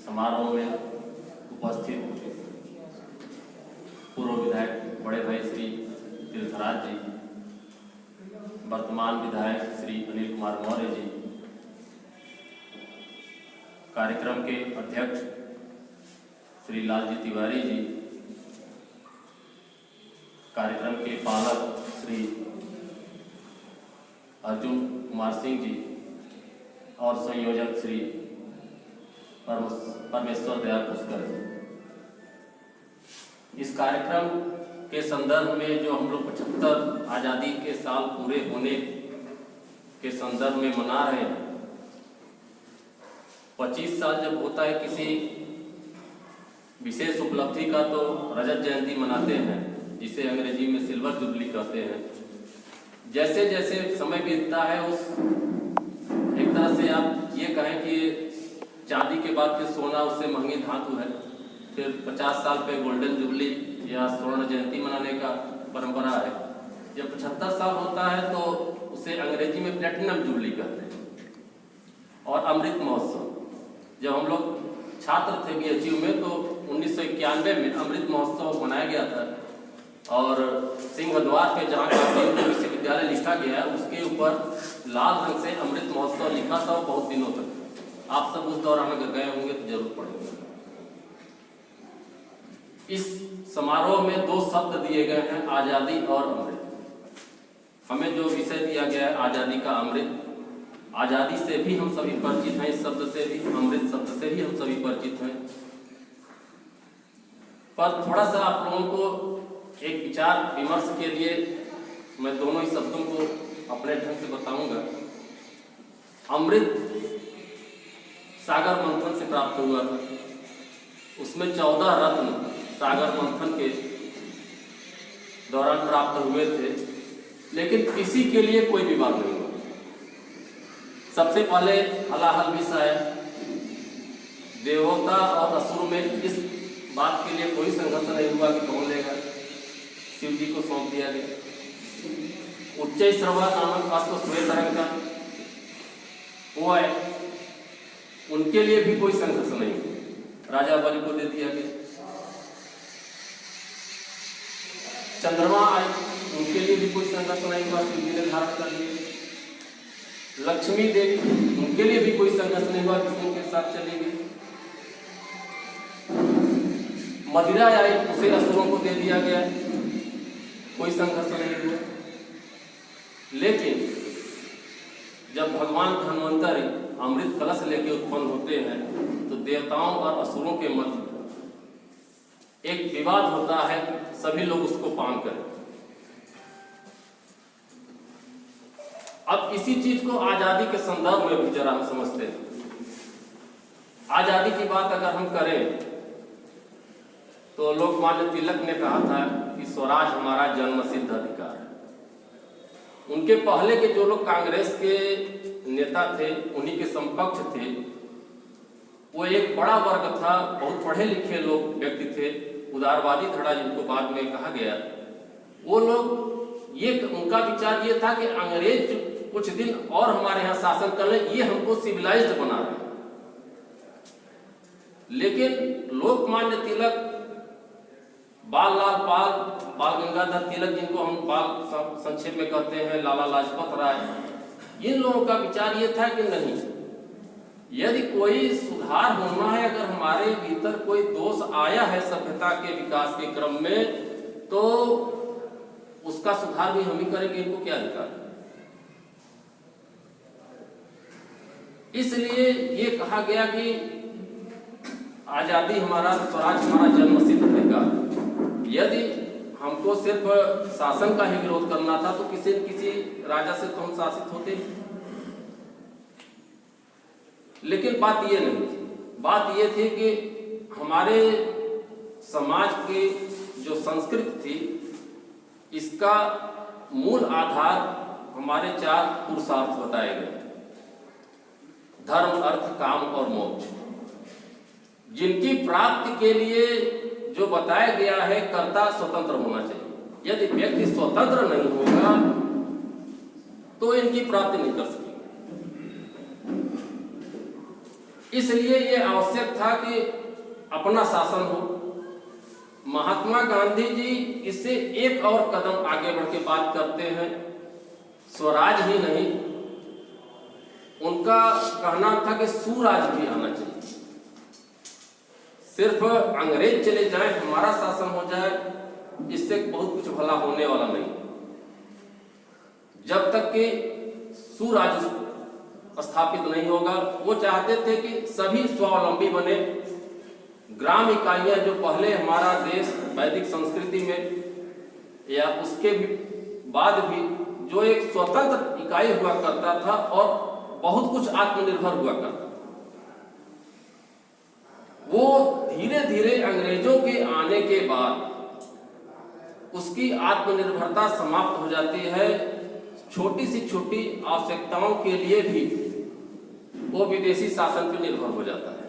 समारोह में उपस्थित पूर्व विधायक बड़े भाई श्री तीर्थराज जी, वर्तमान विधायक श्री अनिल कुमार मौर्य जी, कार्यक्रम के अध्यक्ष श्री लालजी तिवारी जी, कार्यक्रम के पालक श्री अर्जुन कुमार सिंह जी और संयोजक श्री परमेश्वर दयाल पुष्कर जी। इस कार्यक्रम के संदर्भ में जो हम लोग 75 आज़ादी के साल पूरे होने के संदर्भ में मना रहे हैं, 25 साल जब होता है किसी विशेष उपलब्धि का तो रजत जयंती मनाते हैं, जिसे अंग्रेजी में सिल्वर जुबली कहते हैं। जैसे जैसे समय बीतता है उस एक तरह से आप ये कहें कि चांदी के बाद फिर सोना उससे महंगी धातु है। फिर 50 साल पे गोल्डन जुबली या स्वर्ण जयंती मनाने का परंपरा है। जब 75 साल होता है तो उसे अंग्रेजी में प्लेटिनम जुबली कहते हैं। और अमृत महोत्सव, जब हम लोग छात्र थे BHU में तो 1991 में अमृत महोत्सव मनाया गया था। और सिंहद्वार पे जहाँ विश्वविद्यालय लिखा गया है उसके ऊपर लाल रंग से अमृत महोत्सव लिखा था बहुत दिनों तक। आप सब उस दौरान अगर गए होंगे तो जरूर पढ़ेंगे। इस समारोह में 2 शब्द दिए गए हैं, आजादी और अमृत। हमें जो विषय दिया गया है आजादी का अमृत, आजादी से भी हम सभी परिचित हैं, इस शब्द से भी, अमृत शब्द से भी हम सभी परिचित हैं। पर थोड़ा सा आप लोगों को एक विचार विमर्श के लिए मैं दोनों ही शब्दों को अपने ढंग से बताऊंगा। अमृत सागर मंथन से प्राप्त हुआ था, उसमें 14 रत्न सागर मंथन के दौरान प्राप्त हुए थे, लेकिन किसी के लिए कोई विवाद नहीं हुआ। सबसे पहले हलाहल विष आया, देवता और असुर में इस बात के लिए कोई संघर्ष नहीं हुआ कि कौन लेगा, शिव जी को सौंप दिया गया। उच्च श्रवा नामक अस्त्र श्वेत रंग का वो है, उनके लिए भी कोई संघर्ष नहीं, राजा बलि को दे दिया गया। चंद्रमा आई, उनके लिए भी कोई संघर्ष नहीं हुआ, शिव जी ने धारण कर लिया। लक्ष्मी देवी, उनके लिए भी कोई संघर्ष नहीं हुआ, विष्णु के साथ चली गई। मदिरा आई, उसे असुरों को दे दिया गया, कोई संघर्ष नहीं हुआ। लेकिन जब भगवान धन्वंतरि अमृत कलश लेके उत्पन्न होते हैं तो देवताओं और असुरों के मध्य एक विवाद होता है, सभी लोग उसको पान करें। अब इसी चीज को आजादी के संदर्भ में भी जरा हम समझते हैं। आजादी की बात अगर हम करें तो लोकमान्य तिलक ने कहा था कि स्वराज हमारा जन्मसिद्ध अधिकार है। उनके पहले के जो लोग कांग्रेस के नेता थे, उन्हीं के समकक्ष थे, वो एक बड़ा वर्ग था, बहुत पढ़े लिखे लोग व्यक्ति थे, उदारवादी धड़ा जिनको बाद में कहा गया। वो लोग ये, उनका विचार ये था कि अंग्रेज कुछ दिन और हमारे यहाँ शासन कर ले, ये हमको सिविलाइज्ड बना रहे हैं। लेकिन लोकमान्य तिलक, बाललाल पाल, बाल गंगाधर तिलक जिनको हम बाल संक्षेप में कहते हैं, लाला लाजपत राय, इन लोगों का विचार ये था कि नहीं, यदि कोई सुधार होना है, अगर हमारे भीतर कोई दोष आया है सभ्यता के विकास के क्रम में, तो उसका सुधार भी हम ही करेंगे, इनको क्या अधिकार है। इसलिए ये कहा गया कि आजादी हमारा, स्वराज हमारा जन्मसिद्ध अधिकार। यदि हमको सिर्फ शासन का ही विरोध करना था तो किसी न किसी राजा से तो हम शासित होते। लेकिन बात ये नहीं थी, बात ये थी कि हमारे समाज की जो संस्कृति थी, इसका मूल आधार हमारे 4 पुरुषार्थ बताए गए: धर्म, अर्थ, काम और मोक्ष, जिनकी प्राप्ति के लिए जो बताया गया है कर्ता स्वतंत्र होना चाहिए। यदि व्यक्ति स्वतंत्र नहीं होगा तो इनकी प्राप्ति नहीं कर सकेगा। इसलिए यह आवश्यक था कि अपना शासन हो। महात्मा गांधी जी इससे एक और कदम आगे बढ़ के बात करते हैं। स्वराज ही नहीं, उनका कहना था कि सुराज भी आना चाहिए। सिर्फ अंग्रेज चले जाए, हमारा शासन हो जाए, इससे बहुत कुछ भला होने वाला नहीं। जब तक कि सुराज स्थापित नहीं होगा, वो चाहते थे कि सभी स्वावलंबी बने। ग्राम इकाइयां, जो पहले हमारा देश वैदिक संस्कृति में या उसके भी बाद भी जो एक स्वतंत्र इकाई हुआ करता था और बहुत कुछ आत्मनिर्भर हुआ करता, वो धीरे धीरे अंग्रेजों के आने के बाद उसकी आत्मनिर्भरता समाप्त हो जाती है। छोटी सी छोटी आवश्यकताओं के लिए भी वो विदेशी शासन पर निर्भर हो जाता है।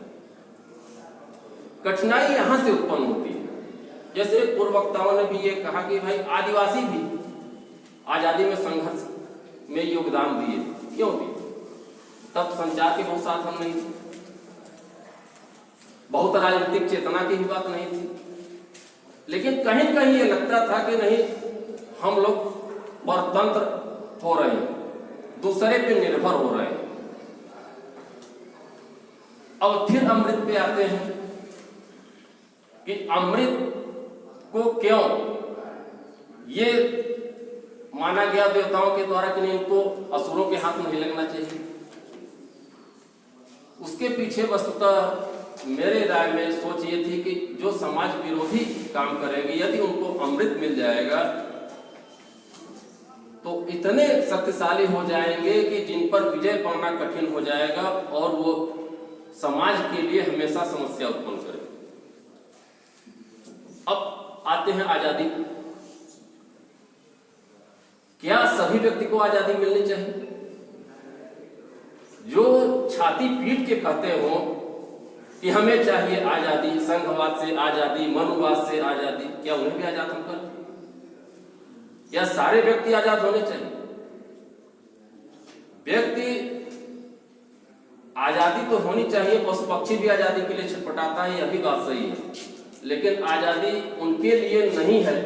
कठिनाई यहां से उत्पन्न होती है। जैसे पूर्व वक्ताओं ने भी ये कहा कि भाई आदिवासी भी आजादी में संघर्ष में योगदान दिए। क्यों दिए? तब संचार के बहुत साधन नहीं थे, बहुत राजनीतिक चेतना की ही बात नहीं थी। लेकिन कहीं कहीं ये लगता था कि नहीं, हम लोग परतंत्र हो रहे हैं, दूसरे पे निर्भर हो रहे हैं। अब फिर अमृत पे आते हैं कि अमृत को क्यों ये माना गया देवताओं के द्वारा कि नहीं, इनको असुरों के हाथ में नहीं लगना चाहिए। उसके पीछे वस्तुतः मेरे राय में सोच ये थी कि जो समाज विरोधी काम करेंगे, यदि उनको अमृत मिल जाएगा तो इतने शक्तिशाली हो जाएंगे कि जिन पर विजय पाना कठिन हो जाएगा और वो समाज के लिए हमेशा समस्या उत्पन्न करेंगे। अब आते हैं आजादी। क्या सभी व्यक्ति को आजादी मिलनी चाहिए? जो छाती पीट के कहते हो कि हमें चाहिए आजादी, संघवाद से आजादी, मनुवाद से आजादी, क्या उन्हें भी आजाद हम कर? या सारे व्यक्ति आजाद होने चाहिए? व्यक्ति आजादी तो होनी चाहिए, पशु पक्षी भी आजादी के लिए छटपटाता है, यह भी बात सही है। लेकिन आजादी उनके लिए नहीं है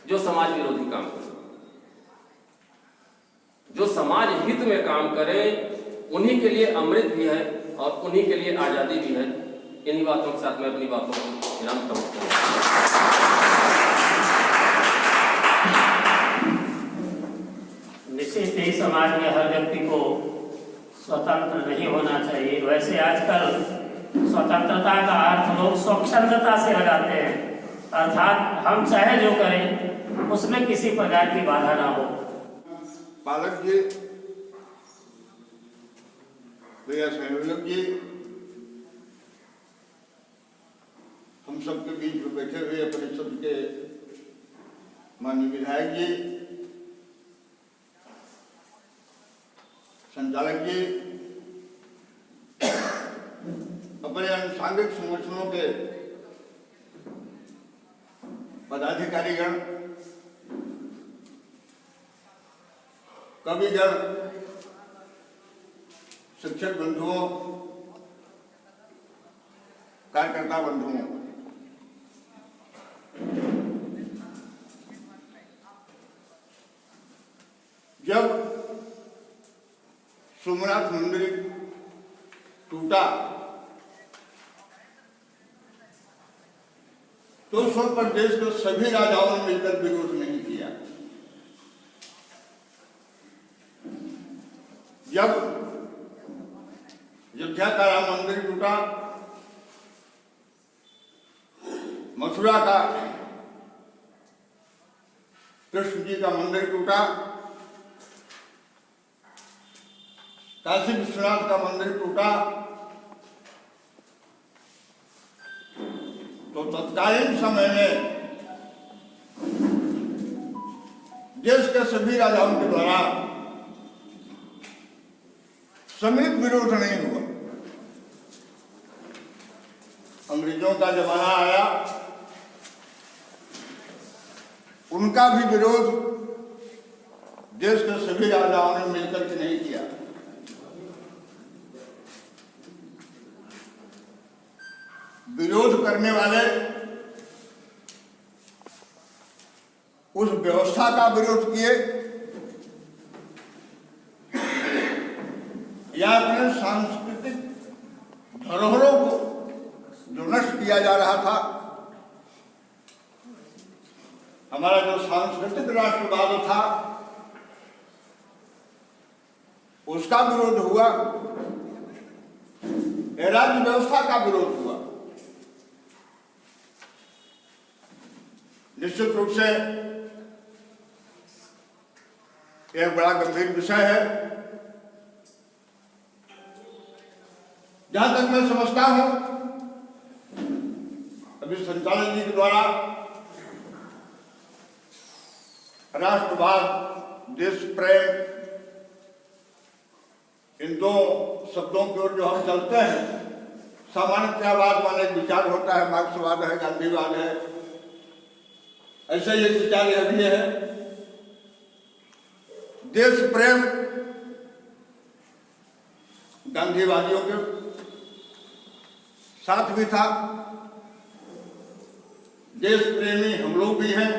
जो समाज विरोधी काम करे। जो समाज हित में काम करे, उन्हीं के लिए अमृत भी है और उन्हीं के लिए आजादी भी है। इन्हीं बातों के साथ मैं अपनी बातों को विराम करूंगा। निश्चित ही समाज में हर व्यक्ति को स्वतंत्र नहीं होना चाहिए। वैसे आजकल स्वतंत्रता का अर्थ लोग स्वच्छंदता से लगाते हैं, अर्थात हम चाहे जो करें उसमें किसी प्रकार की बाधा ना हो। पालक जी, भैया संयोजक जी, हम सबके बीच में बैठे हुए परिषद के माननीय विधायक जी, संचालक जी, अपने अनुषांगिक संगठनों के पदाधिकारीगण, कविगण, शिक्षक बंधुओं, कार्यकर्ता बंधुओं, जब सोमनाथ मंदिर टूटा तो उस वक्त पर देश के सभी राजाओं ने मिलकर विरोध नहीं किया। जब अयोध्या का राम मंदिर टूटा, मथुरा का कृष्ण जी का मंदिर टूटा, काशी विश्वनाथ का मंदिर टूटा, तो तत्कालीन समय में देश के सभी राजाओं के द्वारा सम्मिलित विरोध नहीं हुआ। अंग्रेजों का जमाना आया, उनका भी विरोध देश के सभी राजाओं ने मिलकर के नहीं किया। विरोध करने वाले उस व्यवस्था का विरोध किए या अपने सांस्कृतिक धरोहरों को जो नष्ट किया जा रहा था, हमारा जो सांस्कृतिक राष्ट्रवाद था उसका विरोध हुआ, राज्य व्यवस्था का विरोध हुआ। निश्चित रूप से एक बड़ा गंभीर विषय है। जहां तक मैं समझता हूं, अभी संचालक जी के द्वारा राष्ट्रवाद, देश प्रेम, इन दो शब्दों की ओर जो हम चलते हैं, सामान्यतावाद माने एक विचार होता है, मार्क्सवाद है, गांधीवाद है, ऐसा ही एक विचार यह भी है। देश प्रेम गांधीवादियों के साथ भी था, देश प्रेमी हम लोग भी हैं।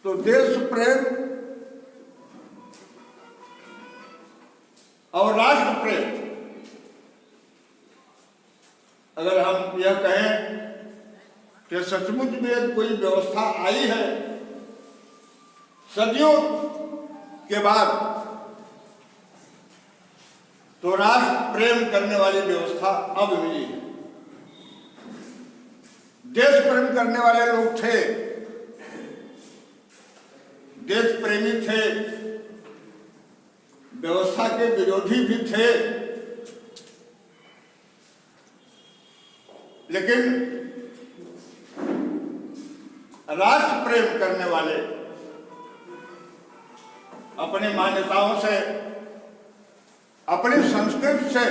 तो देश प्रेम और राष्ट्र प्रेम, अगर हम यह कहें कि सचमुच में कोई व्यवस्था आई है सदियों के बाद, तो राष्ट्र प्रेम करने वाली व्यवस्था अब मिली है। देश प्रेम करने वाले लोग थे, देश प्रेमी थे, व्यवस्था के विरोधी भी थे, लेकिन राष्ट्र प्रेम करने वाले, अपनी मान्यताओं से, अपनी संस्कृति से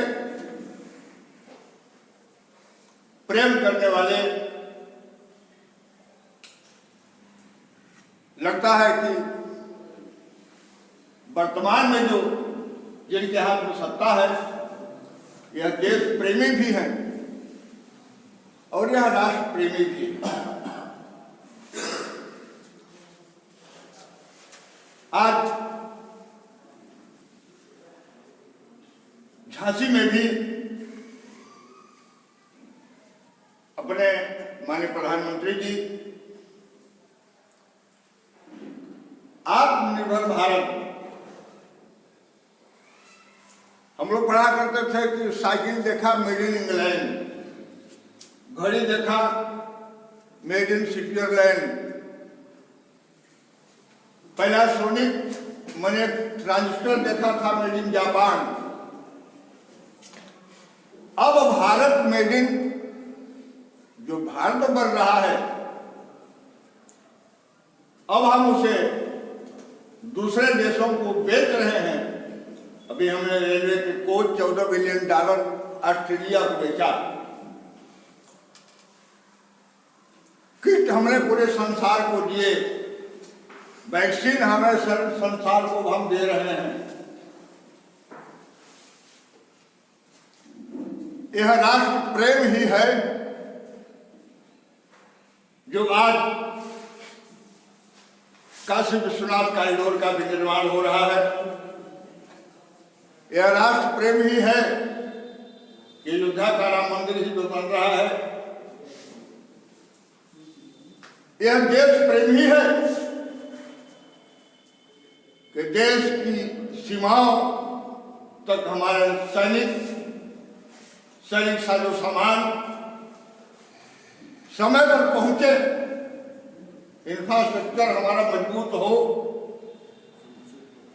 प्रेम करने वाले, लगता है कि वर्तमान में जो जिनके हाथ में सत्ता है, यह देश प्रेमी भी है और यह राष्ट्र प्रेमी भी है। आज झांसी में भी अपने माननीय प्रधानमंत्री जी आत्मनिर्भर भारत, हम लोग पढ़ा करते थे कि साइकिल देखा मेड इन इंग्लैंड, घड़ी देखा मेड इन स्विट्जरलैंड, पैनासोनिक मैंने ट्रांजिस्टर देखा था मेड इन जापान। अब भारत मेड इन जो भारत बढ़ रहा है, अब हम उसे दूसरे देशों को बेच रहे हैं। अभी हमने रेलवे के कोच $14 बिलियन ऑस्ट्रेलिया को बेचा। किट हमने पूरे संसार को दिए, वैक्सीन हमें संसार को हम दे रहे हैं। यह राष्ट्र प्रेम ही है जो आज काशी विश्वनाथ कॉरिडोर का भी निर्माण हो रहा है। यह राष्ट्र प्रेम ही है कि अयोध्या का राम मंदिर ही तो बन रहा है। यह देश प्रेम ही है कि देश की सीमाओं तक हमारे सैनिक साजो सामान समय पर पहुंचे, इंफ्रास्ट्रक्चर हमारा मजबूत हो,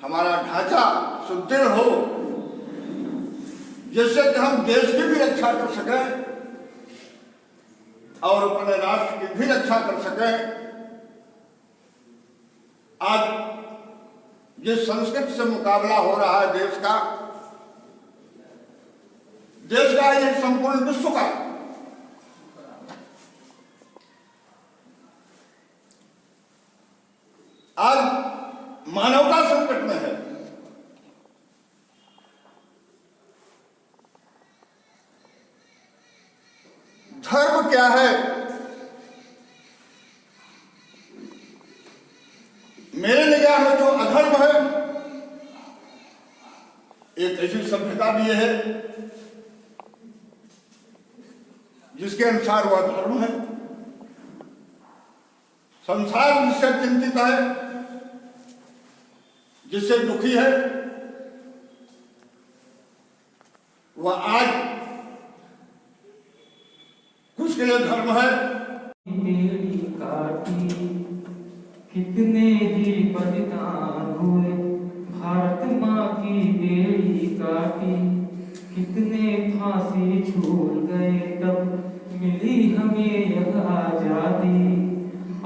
हमारा ढांचा सुदृढ़ हो, जिससे कि हम देश की भी रक्षा कर सकें और अपने राष्ट्र की भी रक्षा कर सकें। आज जिस संस्कृति से मुकाबला हो रहा है देश का ये संपूर्ण विश्व का, आज मानवता संकट में है। धर्म क्या है? मेरे निगाह में जो अधर्म है, एक ऐसी सभ्यता भी है जिसके अनुसार वह धर्म है। संसार जिससे चिंतित है, जिससे दुखी है, वह आज कुछ के लिए धर्म है। बेड़ी काटी कितने ही बलिदान हुए, भारत माँ की बेड़ी काटी कितने फांसी झूल गए, तब मिली हमें यह आजादी।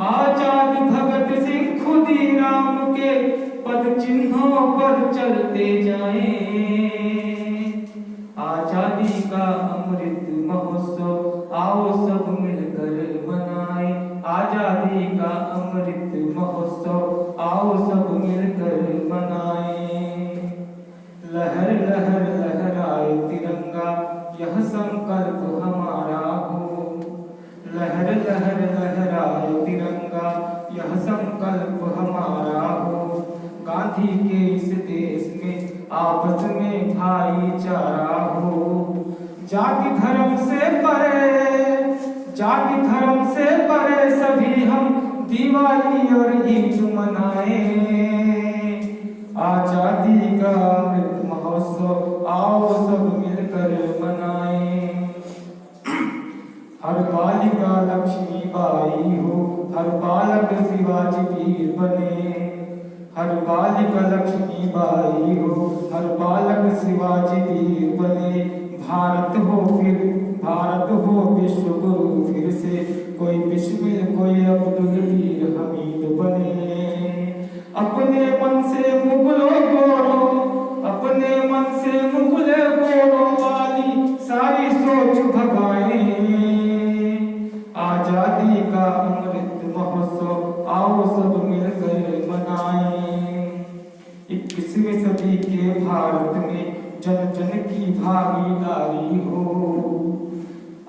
आजाद भगत सिंह खुदीराम के पद चिन्हों पर चलते जाएं। आजादी का अमृत महोत्सव आओ सब मिलकर मनाएं। आजादी का अमृत महोत्सव आओ सब मिलकर मनाएं। लहर लहर लहराए तिरंगा, यह संकल्प हमारा हो। लहर लहर लहराए तिरंगा, यह संकल्प हमारा हो। गांधी के इस देश में आपस में भाईचारा हो। जाति धर्म से परे सभी हम दिवाली और ईद मनाएं। आजादी का अमृत महोत्सव आओ सब मिलकर मनाएं। हर बालिका लक्ष्मीबाई हो, हर बालक शिवाजी वीर बने। हर बालिका लक्ष्मीबाई हो, हर बालक शिवाजी वीर बने। भारत हो विश्व गुरु फिर से, कोई बिस्मिल कोई अब्दुल वीर हमीद बने। अपने मन से मुगलों वाली सारी सोच भगाएं। आजादी का अमृत महोत्सव आओ सब मिलकर मनाएं। 21वीं सदी के भारत में जन जन की भागीदारी हो।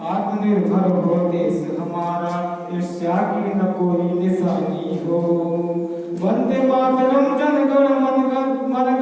आत्मनिर्भर हो देश हमारा, ईर्ष्या की न कोई निशानी हो। वंदे मातरम, जनगण मन